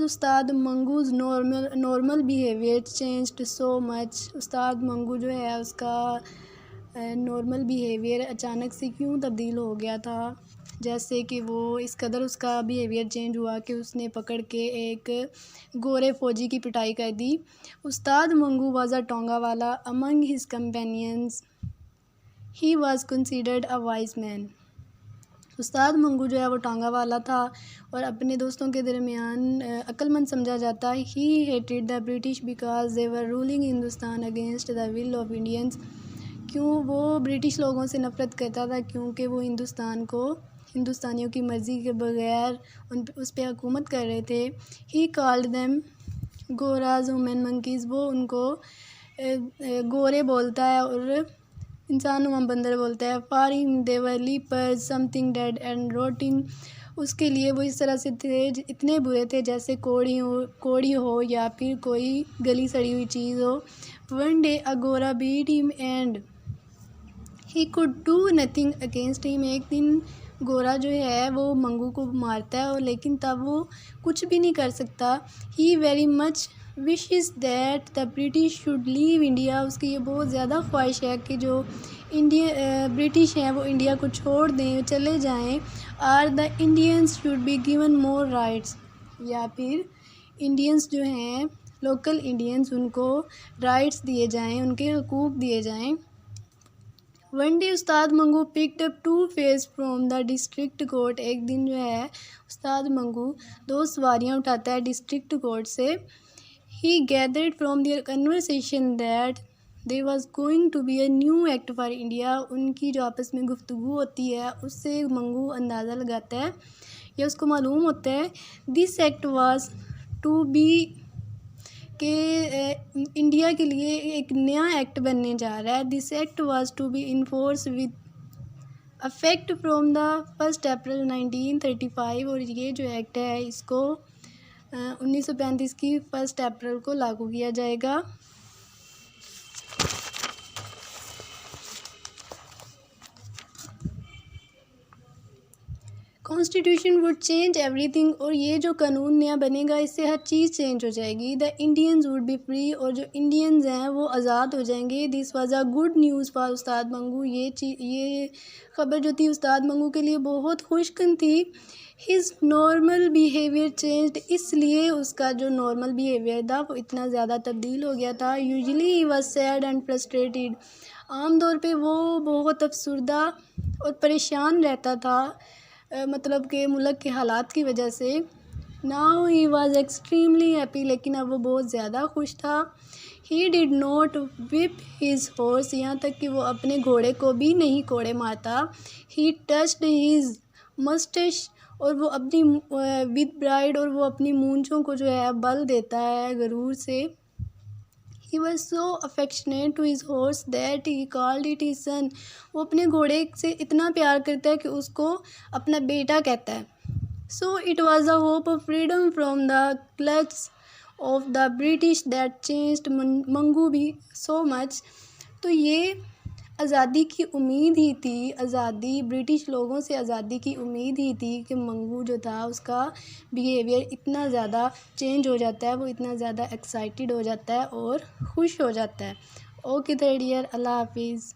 उस्ताद Mangu's normal behaviour changed so much. Ustad Mangu जो है उसका नॉर्मल बिहेवियर अचानक से क्यों तब्दील हो गया था, जैसे कि वो इस कदर उसका बिहेवियर चेंज हुआ कि उसने पकड़ के एक गोरे फ़ौजी की पिटाई कर दी। उस्ताद मंगू वाज अ टोंगा वाला among his companions, he was considered a wise man. उस्ताद मंगू जो है वो टांगा वाला था और अपने दोस्तों के दरमियान अक्लमंद समझा जाता। He hated the British because they were ruling Hindustan against the will of Indians. क्यों वो ब्रिटिश लोगों से नफ़रत करता था, क्योंकि वो हिंदुस्तानियों की मर्ज़ी के बगैर उस पर हुकूमत कर रहे थे। He called them Goraj women monkeys, वो उनको गोरे बोलता है और इंसान नुमा बंदर बोलता है। फारिंग देवली पर समथिंग डेड एंड रोटिंग, उसके लिए वो इस तरह से थे, इतने बुरे थे जैसे कोड़ी हो या फिर कोई गली सड़ी हुई चीज़ हो। वन डे अगोरा beat him and he could do nothing against him. एक दिन गोरा जो है वो मंगू को मारता है और लेकिन तब वो कुछ भी नहीं कर सकता। He very much wishes that the British should leave India, उसकी ये बहुत ज़्यादा ख्वाहिश है कि जो ब्रिटिश हैं वो इंडिया को छोड़ दें, चले जाएं। Are the Indians should be given more rights, या फिर इंडियंस जो हैं लोकल इंडियंस उनको राइट्स दिए जाएं, उनके हकूक़ दिए जाएं। One day Ustad Mangu picked up 2 face from the district court, एक दिन जो है उस्ताद मंगू 2 सवारियाँ उठाता है डिस्ट्रिक्ट कोर्ट से। He gathered from their conversation that there was going to be a new act for India, उनकी जो आपस में गुफ्तगू होती है उससे मंगू अंदाज़ा लगाता है या उसको मालूम होता है this act was to be कि इंडिया के लिए एक नया एक्ट बनने जा रहा है। This act was to be enforce with effect from the 1 April 1935, और ये जो एक्ट है इसको 1935 की 1 अप्रैल को लागू किया जाएगा। कॉन्स्टिट्यूशन वुड चेंज एवरीथिंग, और ये जो कानून नया बनेगा इससे हर चीज़ चेंज हो जाएगी। The Indians would be free, और जो इंडियंस हैं वो आज़ाद हो जाएंगे। This was a good news for उस्ताद मंगू, ये ख़बर जो थी उस्ताद मंगू के लिए बहुत खुशकिन थी। हिज नॉर्मल बिहेवियर चेंज्ड, इसलिए उसका जो नॉर्मल बिहेवियर था वो इतना ज़्यादा तब्दील हो गया था। Usually he was sad and frustrated, आम तौर पे वो बहुत अफसरदा और परेशान रहता था, मतलब कि मुल्क के हालात की वजह से। Now he was extremely happy, लेकिन अब वो बहुत ज़्यादा खुश था। He did not whip his horse, यहाँ तक कि वो अपने घोड़े को भी नहीं कोड़े मारता। ही टच्ड हिज मस्टश, और वो अपनी विद ब्राइड, और वो अपनी मूंछों को जो है बल देता है गरूर से। He was so affectionate to his horse that he called it his son, वो अपने घोड़े से इतना प्यार करता है कि उसको अपना बेटा कहता है। So it was a hope of freedom from the clutches of the British that changed Mangu भी so much। तो ये आज़ादी की उम्मीद ही थी, आज़ादी ब्रिटिश लोगों से आज़ादी की उम्मीद ही थी कि मंगू जो था उसका बिहेवियर इतना ज़्यादा चेंज हो जाता है, वो इतना ज़्यादा एक्साइटेड हो जाता है और खुश हो जाता है। ओके डियर, अल्लाह हाफिज़।